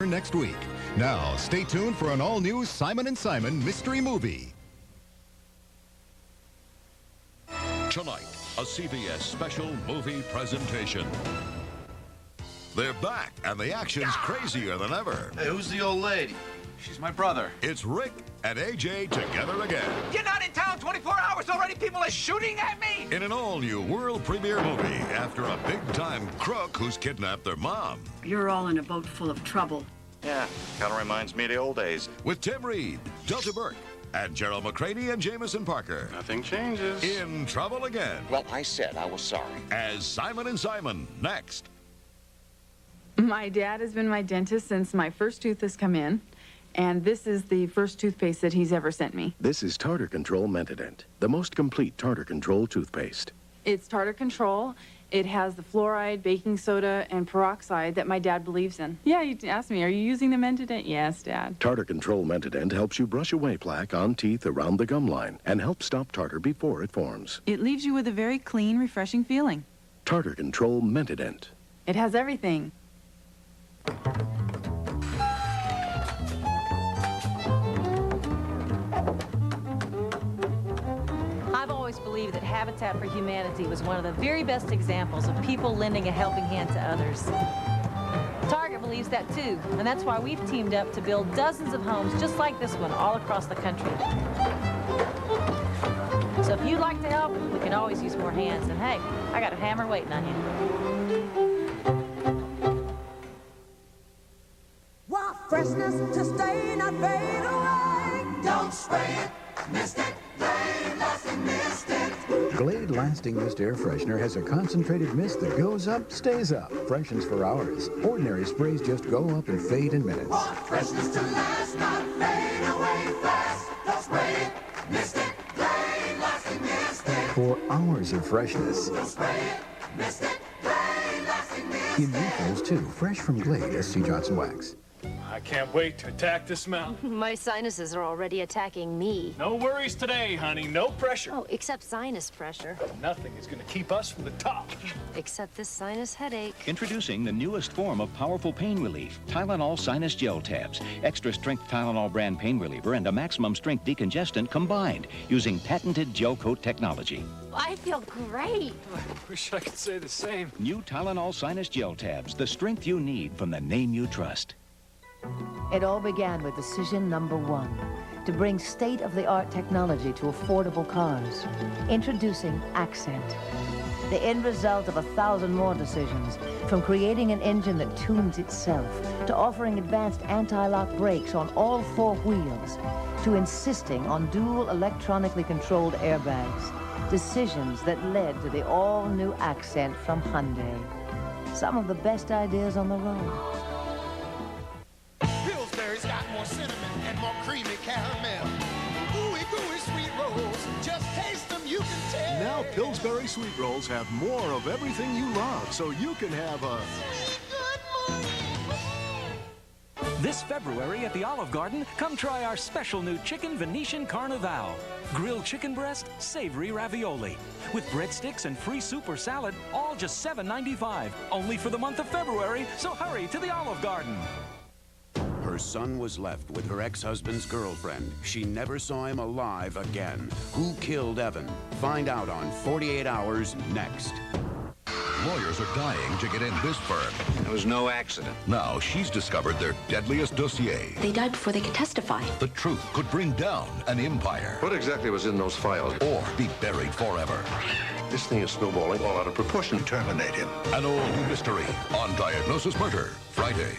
Next week. Now, stay tuned for an all-new Simon & Simon mystery movie. Tonight, a CBS Special Movie presentation. They're back, and the action's crazier than ever. Hey, who's the old lady? She's my brother. It's Rick and AJ together again. You're not in town 24 hours already. People are shooting at me. In an all-new world premiere movie after a big-time crook who's kidnapped their mom. You're all in a boat full of trouble. Yeah, kind of reminds me of the old days. With Tim Reed, Delta Burke, and Gerald McCraney and Jameson Parker. Nothing changes. In trouble again. Well, I said I was sorry. As Simon & Simon, next. My dad has been my dentist since my first tooth has come in, and this is the first toothpaste that he's ever sent me. This is Tartar Control Mentadent, the most complete tartar control toothpaste. It's tartar control. It has the fluoride, baking soda, and peroxide that my dad believes in. Yeah, he asked me, are you using the Mentadent? Yes, Dad. Tartar Control Mentadent helps you brush away plaque on teeth around the gum line and helps stop tartar before it forms. It leaves you with a very clean, refreshing feeling. Tartar Control Mentadent. It has everything. I've always believed that Habitat for Humanity was one of the very best examples of people lending a helping hand to others. Target believes that too, and that's why we've teamed up to build dozens of homes just like this one all across the country. So if you'd like to help, we can always use more hands, and hey, I got a hammer waiting on you. Freshness to stay, not fade away. Don't spray it, mist it, Glade lasting mist it. Glade Lasting Mist Air Freshener has a concentrated mist that goes up, stays up, freshens for hours. Ordinary sprays just go up and fade in minutes. Want freshness to last, not fade away fast. Don't spray it, mist it, Glade lasting mist it. For hours of freshness. Don't spray it, mist it, Glade lasting mist it. In refills too, fresh from Glade SC Johnson Wax. I can't wait to attack this mountain. My sinuses are already attacking me. No worries today, honey. No pressure. Oh, except sinus pressure. Nothing is going to keep us from the top. Except this sinus headache. Introducing the newest form of powerful pain relief, Tylenol Sinus Geltabs. Extra strength Tylenol brand pain reliever and a maximum strength decongestant combined using patented gel coat technology. I feel great. I wish I could say the same. New Tylenol Sinus Geltabs, the strength you need from the name you trust. It all began with decision number one, to bring state-of-the-art technology to affordable cars. Introducing Accent, the end result of 1,000 more decisions, from creating an engine that tunes itself, to offering advanced anti-lock brakes on all four wheels, to insisting on dual electronically controlled airbags. Decisions that led to the all-new Accent from Hyundai. Some of the best ideas on the road. Pillsbury's got more cinnamon and more creamy caramel. Ooey gooey sweet rolls, just taste them, you can tell. Now Pillsbury sweet rolls have more of everything you love, so you can have a This February at the Olive Garden, come try our special new chicken Venetian Carnivale. Grilled chicken breast, savory ravioli. With breadsticks and free soup or salad, all just $7.95. Only for the month of February, so hurry to the Olive Garden. Her son was left with her ex-husband's girlfriend. She never saw him alive again. Who killed Evan? Find out on 48 Hours next. Lawyers are dying to get in this firm. There was no accident. Now she's discovered their deadliest dossier. They died before they could testify. The truth could bring down an empire. What exactly was in those files? Or be buried forever. This thing is snowballing all out of proportion. Terminate him. An old mystery on Diagnosis Murder, Friday.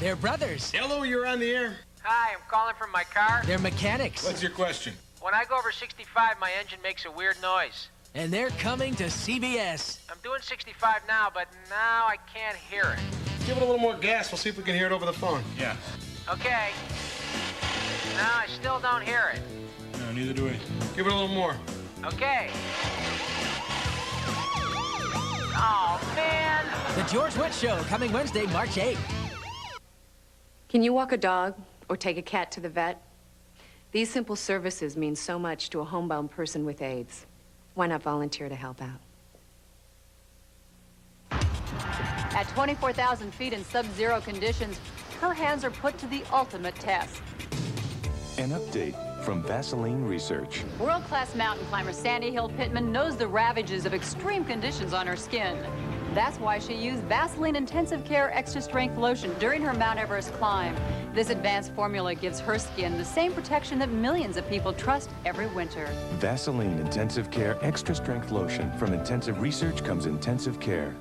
They're brothers. Hello, you're on the air. Hi, I'm calling from my car. They're mechanics. What's your question? When I go over 65, my engine makes a weird noise. And they're coming to CBS. I'm doing 65 now, but now I can't hear it. Give it a little more gas. We'll see if we can hear it over the phone. Yeah. Okay. No, I still don't hear it. No, neither do we. Give it a little more. Okay. Oh, man. The George Wendt Show, coming Wednesday, March 8th. Can you walk a dog or take a cat to the vet? These simple services mean so much to a homebound person with AIDS. Why not volunteer to help out? At 24,000 feet in sub-zero conditions, her hands are put to the ultimate test. An update from Vaseline Research. World-class mountain climber Sandy Hill Pittman knows the ravages of extreme conditions on her skin. That's why she used Vaseline Intensive Care Extra Strength Lotion during her Mount Everest climb. This advanced formula gives her skin the same protection that millions of people trust every winter. Vaseline Intensive Care Extra Strength Lotion. From intensive research comes intensive care.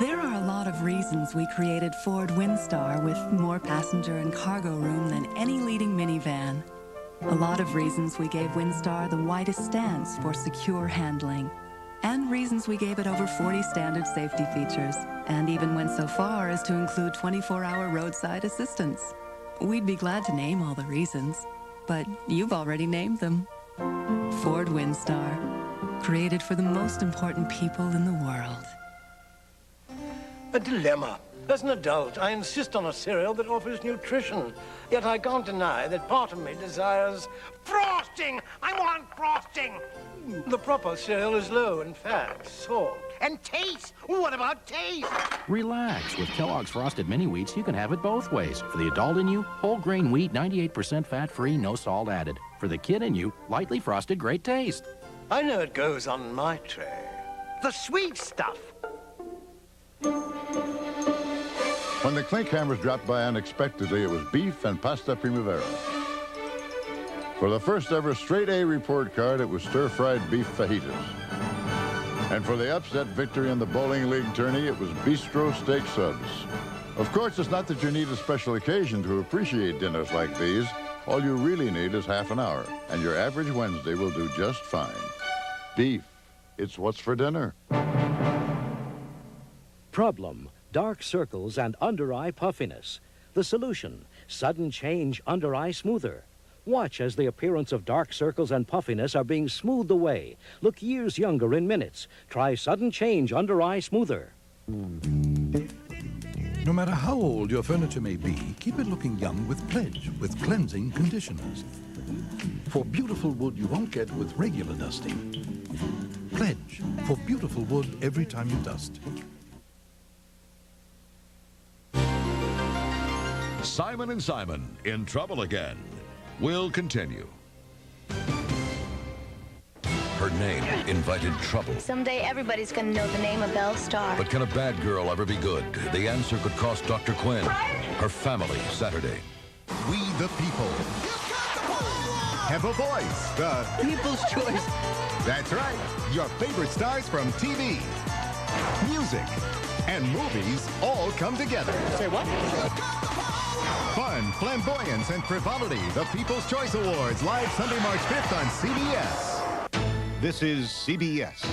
There are a lot of reasons we created Ford Windstar with more passenger and cargo room than any leading minivan. A lot of reasons we gave Windstar the widest stance for secure handling. And reasons we gave it over 40 standard safety features, and even went so far as to include 24-hour roadside assistance. We'd be glad to name all the reasons, but you've already named them. Ford Windstar, created for the most important people in the world. A dilemma. As an adult, I insist on a cereal that offers nutrition. Yet I can't deny that part of me desires frosting! I want frosting! The proper cereal is low in fat, salt, and taste. What about taste? Relax. With Kellogg's Frosted Mini Wheats, you can have it both ways. For the adult in you, whole grain wheat, 98% fat-free, no salt added. For the kid in you, lightly frosted, great taste. I know it goes on my tray. The sweet stuff. When the clink hammers dropped by unexpectedly, it was beef and pasta primavera. For the first ever straight A report card, it was stir-fried beef fajitas. And for the upset victory in the bowling league tourney, it was bistro steak subs. Of course, it's not that you need a special occasion to appreciate dinners like these. All you really need is half an hour, and your average Wednesday will do just fine. Beef, it's what's for dinner. Problem: dark circles and under-eye puffiness. The solution: sudden change under-eye smoother. Watch as the appearance of dark circles and puffiness are being smoothed away. Look years younger in minutes. Try sudden change under-eye smoother. No matter how old your furniture may be, keep it looking young with Pledge, with cleansing conditioners. For beautiful wood you won't get with regular dusting. Pledge, for beautiful wood every time you dust. Simon & Simon, in trouble again. Will continue. Her name invited trouble. Someday everybody's gonna know the name of Belle Starr. But can a bad girl ever be good? The answer could cost Dr. Quinn. Her family, Saturday. We the people have a voice. The People's Choice. That's right. Your favorite stars from TV, music, and movies all come together. Say what? Fun, flamboyance, and frivolity. The People's Choice Awards, live Sunday, March 5th on CBS. This is CBS.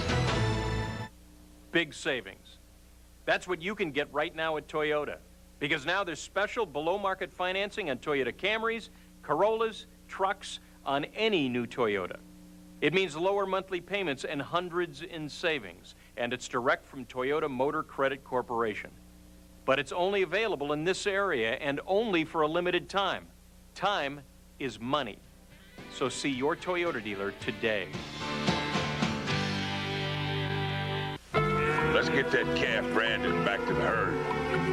Big savings. That's what you can get right now at Toyota. Because now there's special below-market financing on Toyota Camrys, Corollas, trucks, on any new Toyota. It means lower monthly payments and hundreds in savings. And it's direct from Toyota Motor Credit Corporation. But it's only available in this area and only for a limited time. Time is money. So see your Toyota dealer today. Let's get that calf Brandon back to the herd.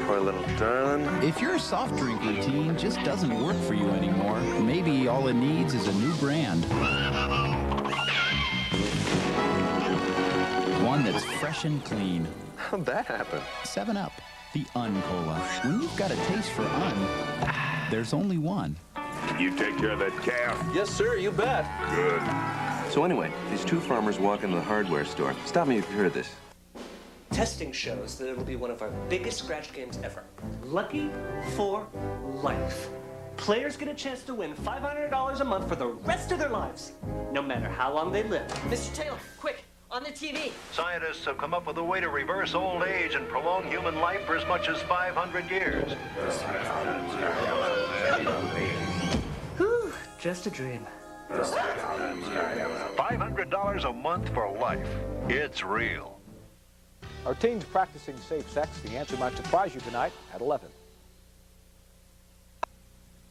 Poor little darling. If your soft drink routine just doesn't work for you anymore, maybe all it needs is a new brand. One that's fresh and clean. How'd that happen? 7-Up, the Un-Cola. When you've got a taste for Un, there's only one. You take care of that calf? Yes, sir, you bet. Good. So anyway, these two farmers walk into the hardware store. Stop me if you've heard this. Testing shows that it'll be one of our biggest scratch games ever. Lucky for life. Players get a chance to win $500 a month for the rest of their lives, no matter how long they live. Mr. Taylor, quick, on the TV. Scientists have come up with a way to reverse old age and prolong human life for as much as 500 years. Whew, just a dream. $500 a month for life. It's real. Are teens practicing safe sex? The answer might surprise you tonight at 11.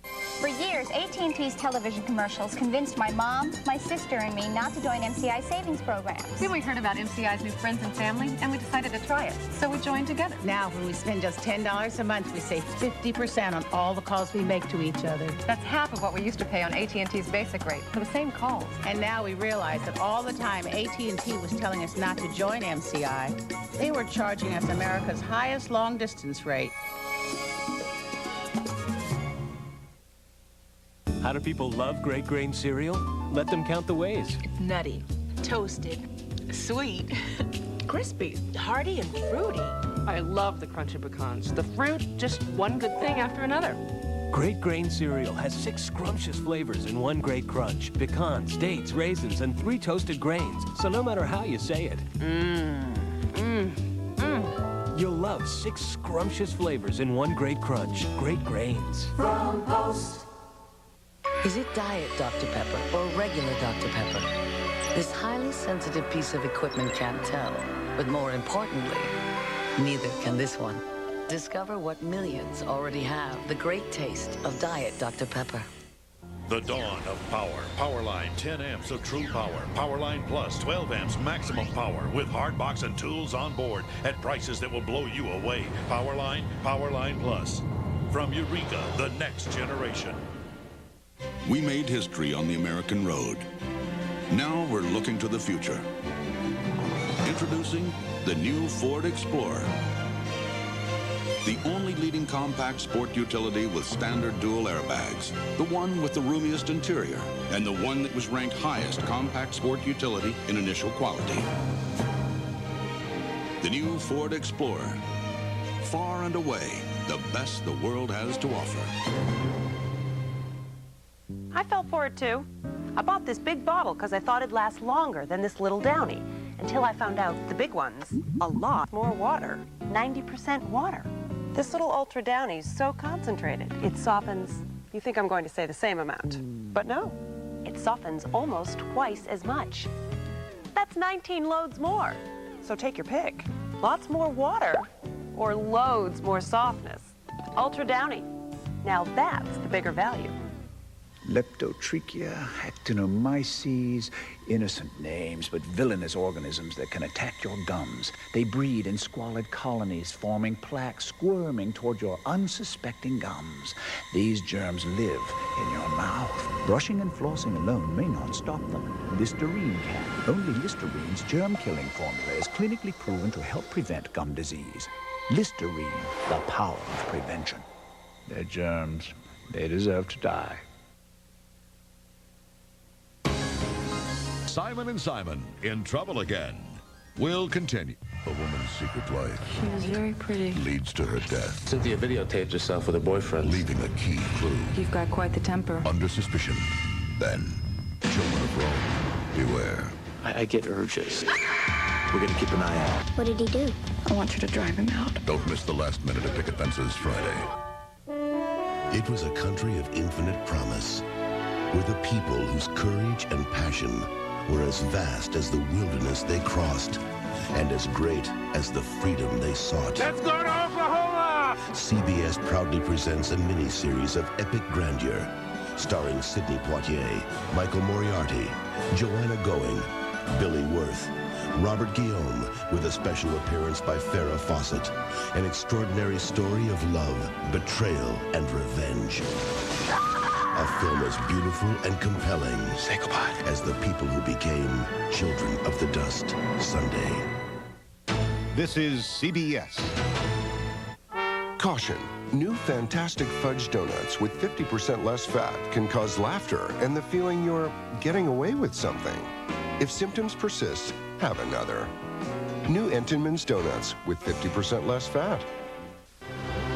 For years, years, AT&T's television commercials convinced my mom, my sister, and me not to join MCI savings programs. Then we heard about MCI's new friends and family, and we decided to try it. So we joined together. Now, when we spend just $10 a month, we save 50% on all the calls we make to each other. That's half of what we used to pay on AT&T's basic rate for the same calls. And now we realize that all the time AT&T was telling us not to join MCI, they were charging us America's highest long-distance rate. How do people love great grain cereal? Let them count the ways. It's nutty, toasted, sweet, crispy, hearty, and fruity. I love the crunchy pecans. The fruit, just one good thing after another. Great grain cereal has 6 scrumptious flavors in one great crunch. Pecans, dates, raisins, and 3 toasted grains. So no matter how you say it, you'll love 6 scrumptious flavors in one great crunch. Great grains. From Post. Is it Diet Dr. Pepper or regular Dr. Pepper? This highly sensitive piece of equipment can't tell. But more importantly, neither can this one. Discover what millions already have, the great taste of Diet Dr. Pepper. The dawn of power. Powerline 10 amps of true power. Powerline Plus 12 amps maximum power with hard box and tools on board at prices that will blow you away. Powerline, Powerline Plus. From Eureka, the next generation. We made history on the American road. Now we're looking to the future. Introducing the new Ford Explorer. The only leading compact sport utility with standard dual airbags. The one with the roomiest interior. And the one that was ranked highest compact sport utility in initial quality. The new Ford Explorer. Far and away, the best the world has to offer. I fell for it too. I bought this big bottle because I thought it'd last longer than this little Downy. Until I found out the big one's a lot more water. 90% water. This little Ultra Downy's so concentrated, it softens, you think I'm going to say the same amount. But no, it softens almost twice as much. That's 19 loads more. So take your pick. Lots more water or loads more softness. Ultra Downy. Now that's the bigger value. Leptotrichia, actinomyces, innocent names, but villainous organisms that can attack your gums. They breed in squalid colonies, forming plaques, squirming toward your unsuspecting gums. These germs live in your mouth. Brushing and flossing alone may not stop them. Listerine can. Only Listerine's germ-killing formula is clinically proven to help prevent gum disease. Listerine, the power of prevention. They're germs. They deserve to die. Simon & Simon, in trouble again, will continue. A woman's secret life She was very pretty. leads to her death. Cynthia videotaped herself with her boyfriend. Leaving a key clue. You've got quite the temper. Under suspicion. Then, children of Rome, beware. I get urges. We're going to keep an eye out. What did he do? I want you to drive him out. Don't miss the last minute of Picket Fences Friday. It was a country of infinite promise, where the people whose courage and passion were as vast as the wilderness they crossed, and as great as the freedom they sought. Let's go to Oklahoma! CBS proudly presents a mini-series of epic grandeur, starring Sidney Poitier, Michael Moriarty, Joanna Going, Billy Worth, Robert Guillaume, with a special appearance by Farrah Fawcett. An extraordinary story of love, betrayal, and revenge. A film as beautiful and compelling. Say goodbye. As the people who became children of the dust. Sunday. This is CBS. Caution. New Fantastic Fudge Donuts with 50% less fat can cause laughter and the feeling you're getting away with something. If symptoms persist, have another. New Entenmann's Donuts with 50% less fat.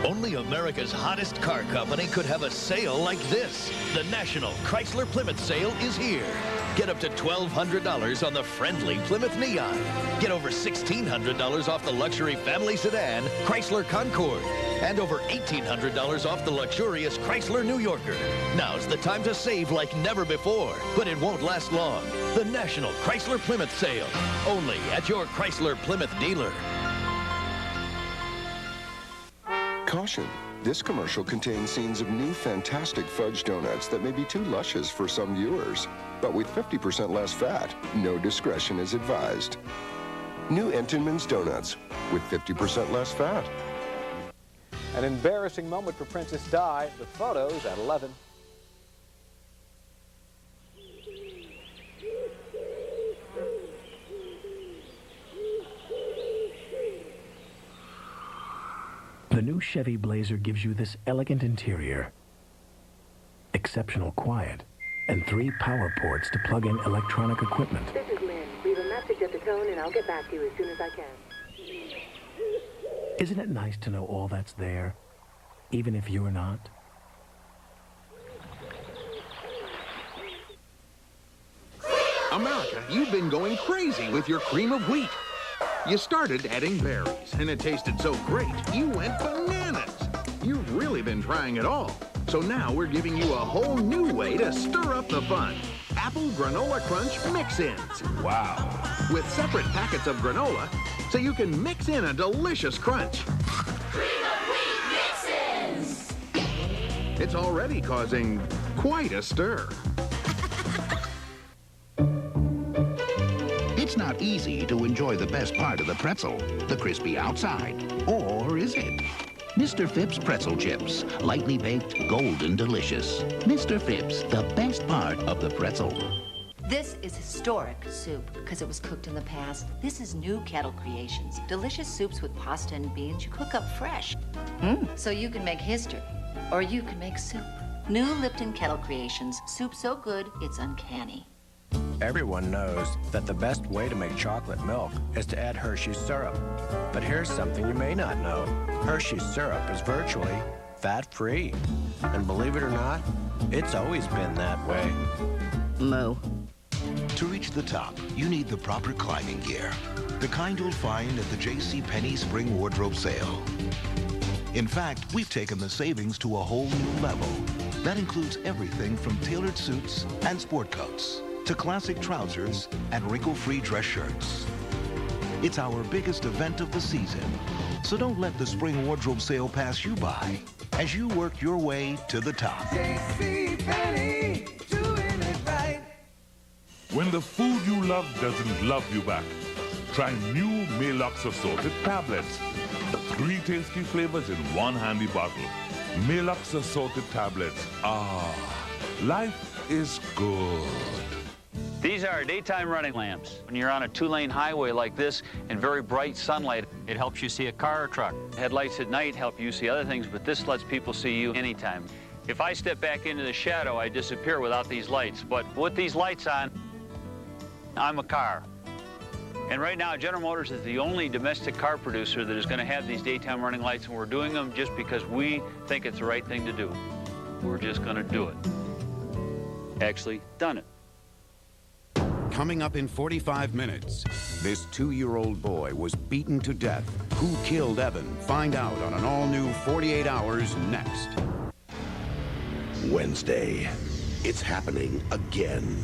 Only America's hottest car company could have a sale like this. The National Chrysler-Plymouth sale is here. Get up to $1,200 on the friendly Plymouth Neon. Get over $1,600 off the luxury family sedan, Chrysler Concorde. And over $1,800 off the luxurious Chrysler New Yorker. Now's the time to save like never before, but it won't last long. The National Chrysler-Plymouth sale, only at your Chrysler-Plymouth dealer. Caution. This commercial contains scenes of new fantastic fudge donuts that may be too luscious for some viewers. But with 50% less fat, no discretion is advised. New Entenmann's Donuts with 50% less fat. An embarrassing moment for Princess Di. The photos at 11. The new Chevy Blazer gives you this elegant interior, exceptional quiet, and 3 power ports to plug in electronic equipment. This is Lynn. Leave a message at the tone and I'll get back to you as soon as I can. Isn't it nice to know all that's there, even if you're not? America, you've been going crazy with your cream of wheat. You started adding berries, and it tasted so great, you went bananas. You've really been trying it all. So now we're giving you a whole new way to stir up the fun. Apple Granola Crunch Mix-Ins. Wow. With separate packets of granola, so you can mix in a delicious crunch. Cream of wheat Mix-Ins. It's already causing quite a stir. It's not easy to enjoy the best part of the pretzel, the crispy outside. Or is it? Mr. Phipps pretzel chips, lightly baked, golden delicious. Mr. Phipps, the best part of the pretzel. This is historic soup because it was cooked in the past. This is new kettle creations. Delicious soups with pasta and beans you cook up fresh. So you can make history, or you can make soup. New Lipton Kettle Creations. Soup so good, it's uncanny. Everyone knows that the best way to make chocolate milk is to add Hershey's syrup. But here's something you may not know. Hershey's syrup is virtually fat-free. And believe it or not, it's always been that way. Moo. To reach the top, you need the proper climbing gear. The kind you'll find at the JCPenney Spring Wardrobe Sale. In fact, we've taken the savings to a whole new level. That includes everything from tailored suits and sport coats to classic trousers and wrinkle-free dress shirts. It's our biggest event of the season, so don't let the Spring Wardrobe Sale pass you by as you work your way to the top. JCPenney, doing it right. When the food you love doesn't love you back, try new Maalox Assorted Tablets. 3 tasty flavors in one handy bottle. Maalox Assorted Tablets. Ah, life is good. These are daytime running lamps. When you're on a 2-lane highway like this in very bright sunlight, it helps you see a car or truck. Headlights at night help you see other things, but this lets people see you anytime. If I step back into the shadow, I disappear without these lights. But with these lights on, I'm a car. And right now, General Motors is the only domestic car producer that is going to have these daytime running lights, and we're doing them just because we think it's the right thing to do. We're just going to do it. Actually, done it. Coming up in 45 minutes, this 2-year-old boy was beaten to death. Who killed Evan? Find out on an all-new 48 Hours next. Wednesday. It's happening again.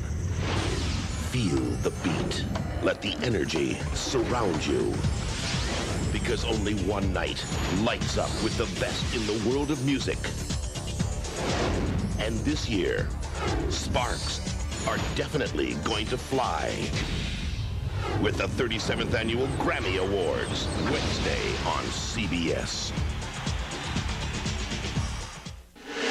Feel the beat. Let the energy surround you. Because only one night lights up with the best in the world of music. And this year, sparks are definitely going to fly. With the 37th Annual Grammy Awards, Wednesday on CBS.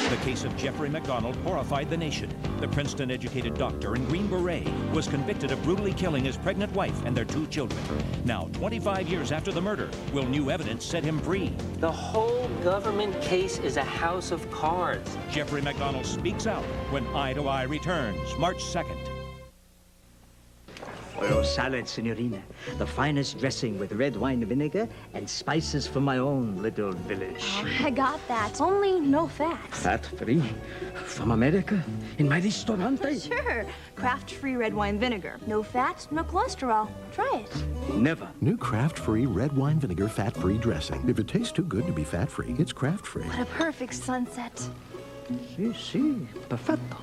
The case of Jeffrey McDonald horrified the nation. The Princeton-educated doctor in Green Beret was convicted of brutally killing his pregnant wife and their 2 children. Now, 25 years after the murder, will new evidence set him free? The whole government case is a house of cards. Jeffrey McDonald speaks out when Eye to Eye returns, March 2nd. Oh, salad, signorina. The finest dressing with red wine vinegar and spices from my own little village. Oh, I got that. Only no fat. Fat-free? From America? In my ristorante? Sure. Craft-free red wine vinegar. No fat, no cholesterol. Try it. Never. New Craft-free red wine vinegar fat-free dressing. If it tastes too good to be fat-free, it's Craft-free. What a perfect sunset. Si, perfetto.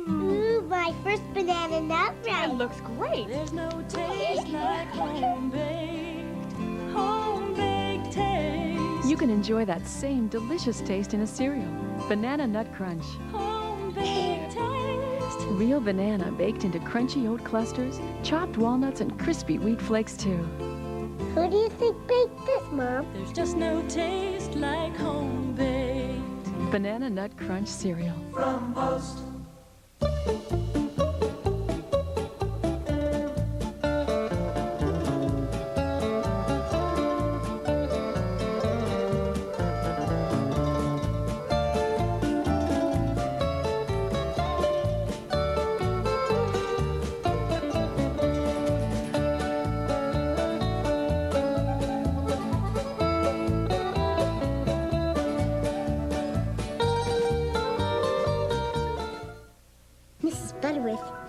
Ooh, my first banana nut run. It looks great. There's no taste like home baked. You can enjoy that same delicious taste in a cereal. Banana Nut Crunch. Home-baked taste. Real banana baked into crunchy oat clusters, chopped walnuts, and crispy wheat flakes, too. Who do you think baked this, Mom? There's just no taste like home-baked. Banana Nut Crunch cereal. From Post.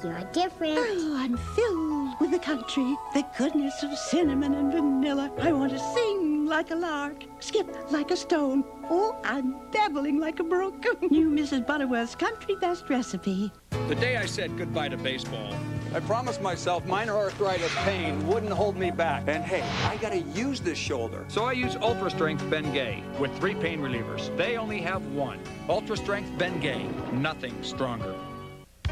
You're different. Oh, I'm filled with the country, the goodness of cinnamon and vanilla. I want to sing like a lark, skip like a stone. Oh, I'm babbling like a brook. New Mrs. Butterworth's country best recipe. The day I said goodbye to baseball, I promised myself minor arthritis pain wouldn't hold me back. And hey, I gotta use this shoulder. So I use Ultra Strength Bengay with 3 pain relievers. They only have one. Ultra Strength Bengay, nothing stronger.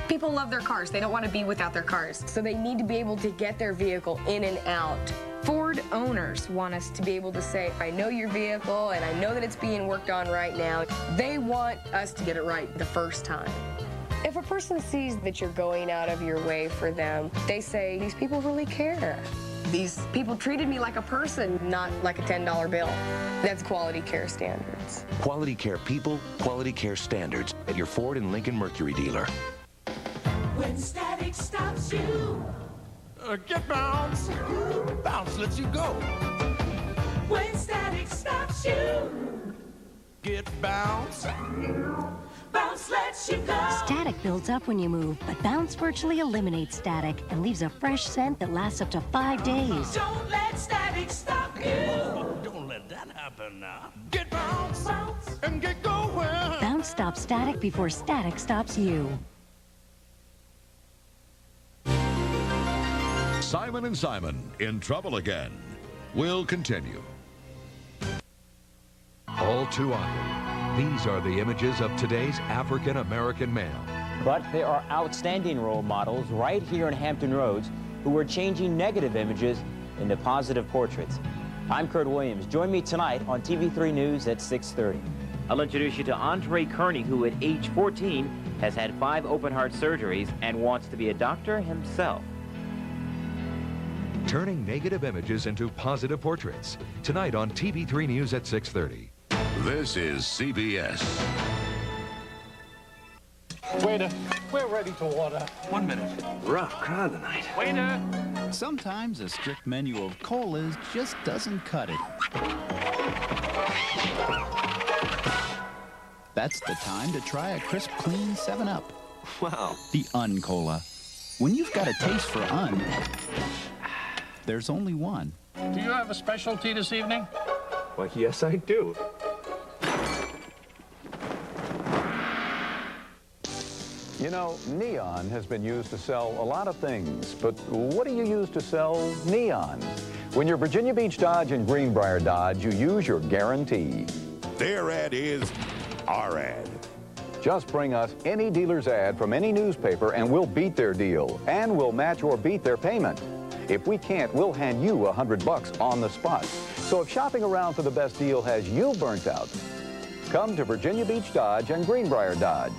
People love their cars. They don't want to be without their cars. So they need to be able to get their vehicle in and out. Ford owners want us to be able to say, I know your vehicle and I know that it's being worked on right now. They want us to get it right the first time. If a person sees that you're going out of your way for them, they say, these people really care. These people treated me like a person, not like a $10 bill. That's quality care standards. Quality care people, quality care standards at your Ford and Lincoln Mercury dealer. When static stops you. Get bounce. Bounce lets you go. When static stops you. Get bounce. Bounce lets you go. Static builds up when you move, but Bounce virtually eliminates static and leaves a fresh scent that lasts up to 5 days. Don't let static stop you. Oh, don't let that happen now. Get bounce, bounce and get going. Bounce stops static before static stops you. Simon & Simon, in trouble again. Will continue. All too often, these are the images of today's African-American male. But there are outstanding role models right here in Hampton Roads who are changing negative images into positive portraits. I'm Kurt Williams. Join me tonight on TV3 News at 6:30. I'll introduce you to Andre Kearney, who at age 14 has had 5 open-heart surgeries and wants to be a doctor himself. Turning negative images into positive portraits. Tonight on TV3 News at 6:30. This is CBS. Waiter, we're ready to order. 1 minute. Rough crowd tonight. Waiter! Sometimes a strict menu of colas just doesn't cut it. That's the time to try a crisp, clean 7-Up. Wow. The Un-Cola. When you've got a taste for Un, there's only one. Do you have a specialty this evening? Well, yes, I do. You know, neon has been used to sell a lot of things, but what do you use to sell neon? When you're Virginia Beach Dodge and Greenbrier Dodge, you use your guarantee. Their ad is our ad. Just bring us any dealer's ad from any newspaper and we'll beat their deal, and we'll match or beat their payment. If we can't, we'll hand you $100 on the spot. So if shopping around for the best deal has you burnt out, come to Virginia Beach Dodge and Greenbrier Dodge.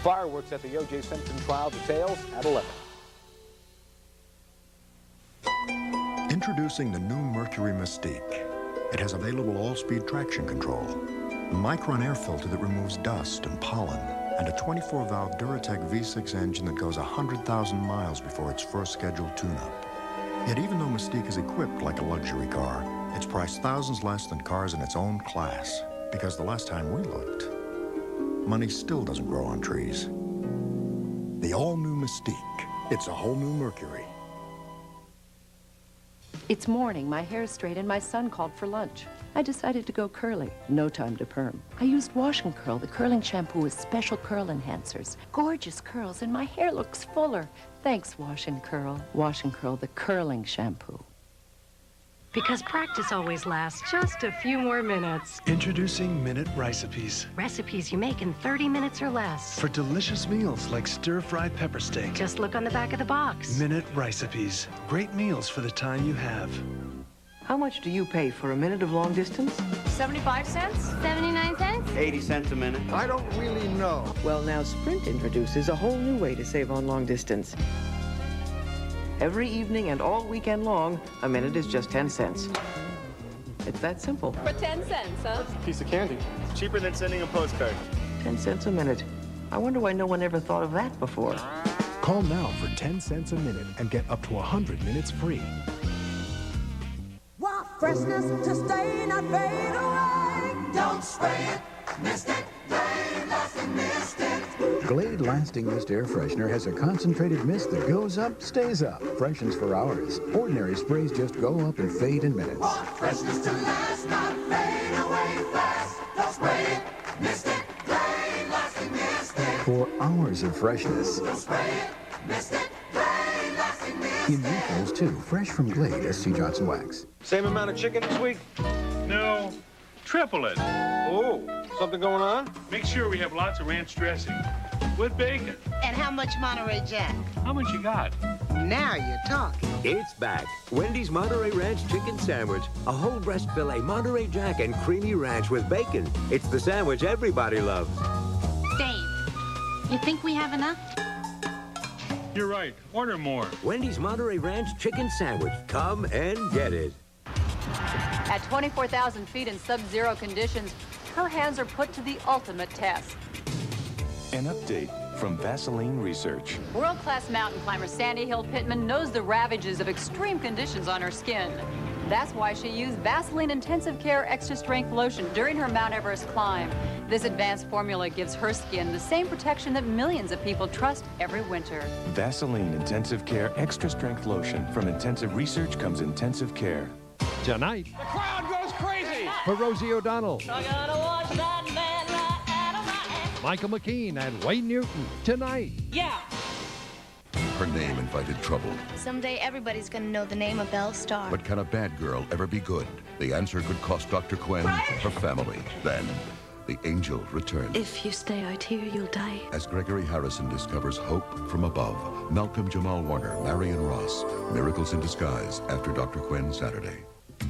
Fireworks at the O.J. Simpson trial, details at 11. Introducing the new Mercury Mystique. It has available all-speed traction control, a micron air filter that removes dust and pollen, and a 24-valve Duratec V6 engine that goes 100,000 miles before its first scheduled tune-up. Yet even though Mystique is equipped like a luxury car, it's priced thousands less than cars in its own class. Because the last time we looked, money still doesn't grow on trees. The all-new Mystique. It's a whole new Mercury. It's morning, my hair's straight, and my son called for lunch. I decided to go curly. No time to perm. I used Wash and Curl, the curling shampoo with special curl enhancers. Gorgeous curls, and my hair looks fuller. Thanks, Wash and Curl. Wash and Curl, the curling shampoo. Because practice always lasts just a few more minutes. Introducing Minute Recipes. Recipes you make in 30 minutes or less. For delicious meals like stir-fried pepper steak. Just look on the back of the box. Minute Recipes. Great meals for the time you have. How much do you pay for a minute of long distance? 75 cents? 79 cents? 80 cents a minute. I don't really know. Well, now Sprint introduces a whole new way to save on long distance. Every evening and all weekend long, a minute is just 10 cents. It's that simple. For 10 cents, huh? It's a piece of candy. It's cheaper than sending a postcard. 10 cents a minute. I wonder why no one ever thought of that before. Call now for 10 cents a minute and get up to 100 minutes free. Want freshness to stay, not fade away. Don't spray it, mist it, Glade lasting mist it. Glade Lasting Mist Air Freshener has a concentrated mist that goes up, stays up, freshens for hours. Ordinary sprays just go up and fade in minutes. Want freshness to last, not fade away fast. Don't spray it, mist it, Glade lasting mist it. For hours of freshness. Don't spray it, mist it, Glade lasting mist it. In refills too, fresh from Glade SC Johnson Wax. Same amount of chicken this week? No, triple it. Oh, something going on? Make sure we have lots of ranch dressing with bacon. And how much Monterey Jack? How much you got? Now you're talking. It's back. Wendy's Monterey Ranch Chicken Sandwich. A whole breast filet Monterey Jack and creamy ranch with bacon. It's the sandwich everybody loves. Dave, you think we have enough? You're right. Order more. Wendy's Monterey Ranch Chicken Sandwich. Come and get it. At 24,000 feet in sub-zero conditions, her hands are put to the ultimate test. An update from Vaseline Research. World-class mountain climber Sandy Hill Pittman knows the ravages of extreme conditions on her skin. That's why she used Vaseline Intensive Care Extra Strength Lotion during her Mount Everest climb. This advanced formula gives her skin the same protection that millions of people trust every winter. Vaseline Intensive Care Extra Strength Lotion. From intensive research comes intensive care. Tonight, The crowd goes crazy. for Rosie O'Donnell, I gotta watch that man right out of my ass. Michael McKean, and Wayne Newton. Tonight. Yeah. Her name invited trouble. Someday everybody's gonna know the name of Belle Starr. But can a bad girl ever be good? The answer could cost Dr. Quinn her family. Then, the angel returned. If you stay out here, you'll die. As Gregory Harrison discovers hope from above, Malcolm Jamal Warner, Marion Ross, Miracles in Disguise after Dr. Quinn Saturday.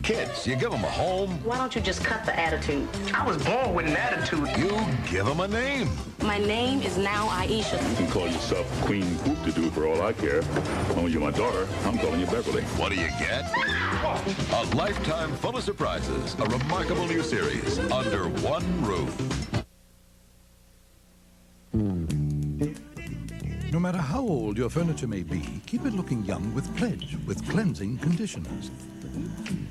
Kids, you give them a home. Why don't you just cut the attitude? I was born with an attitude. You give them a name. My name is now Aisha. You can call yourself Queen Whoop-de-Doo for all I care. Oh, you're my daughter. I'm calling you Beverly. What do you get? A lifetime full of surprises. A remarkable new series under one roof. No matter how old your furniture may be, keep it looking young with Pledge, with cleansing conditioners.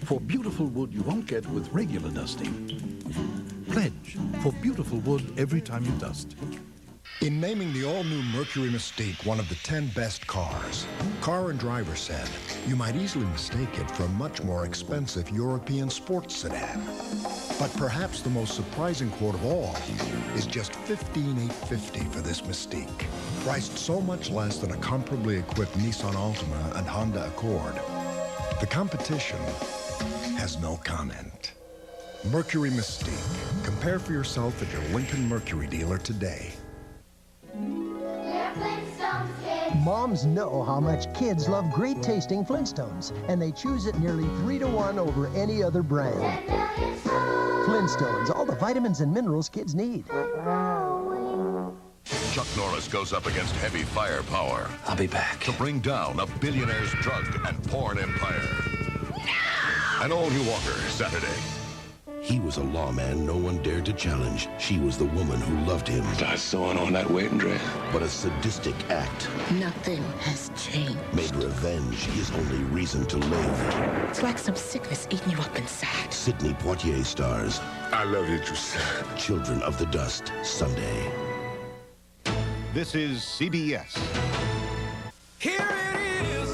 For beautiful wood you won't get with regular dusting. Pledge, for beautiful wood every time you dust. In naming the all-new Mercury Mystique one of the 10 best cars, Car and Driver said you might easily mistake it for a much more expensive European sports sedan. But perhaps the most surprising quote of all is just $15,850 for this Mystique, priced so much less than a comparably equipped Nissan Altima and Honda Accord. The competition has no comment. Mercury Mystique. Compare for yourself at your Lincoln Mercury dealer today. Moms know how much kids love great tasting Flintstones, and they choose it nearly 3-to-1 over any other brand. Flintstones, all the vitamins and minerals kids need. Chuck Norris goes up against heavy firepower. I'll be back. To bring down a billionaire's drug and porn empire. An all-new Walker, Saturday. He was a lawman no one dared to challenge. She was the woman who loved him. Start sewing on that wedding dress. But a sadistic act Nothing has changed. made revenge his only reason to live. It's like some sickness eating you up inside. Sidney Poitier stars I love Idris. Children of the Dust, Sunday. This is CBS. Here it is.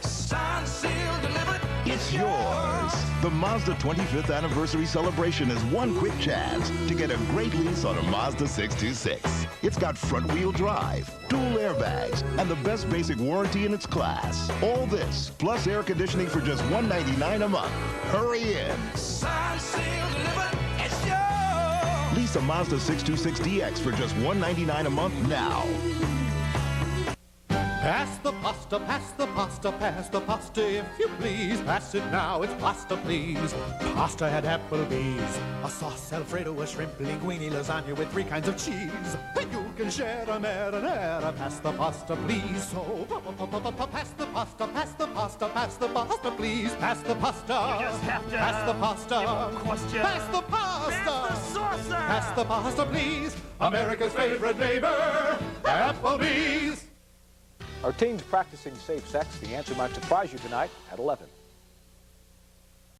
Signed, sealed, delivered. It's yours. The Mazda 25th anniversary celebration is one quick chance to get a great lease on a Mazda 626. It's got front-wheel drive, dual airbags, and the best basic warranty in its class. All this, plus air conditioning for just $199 a month. Hurry in. Sign, seal, delivered, it's yours. Lease a Mazda 626DX for just $199 a month now. Pass the pasta, pass the pasta, pass the pasta, if you please. Pass it now, it's pasta, please. Pasta at Applebee's. A sauce Alfredo, a shrimp, linguine, lasagna with 3 kinds of cheese. You can share a marinara. Pass the pasta, please. So, pass the pasta, pass the pasta, pass the pasta, please. Pass the pasta. You just have to pass the pasta. question. Pass the pasta. Pass the saucer. Pass the pasta, please. America's favorite neighbor, Applebee's. Are teens practicing safe sex? The answer might surprise you tonight at 11.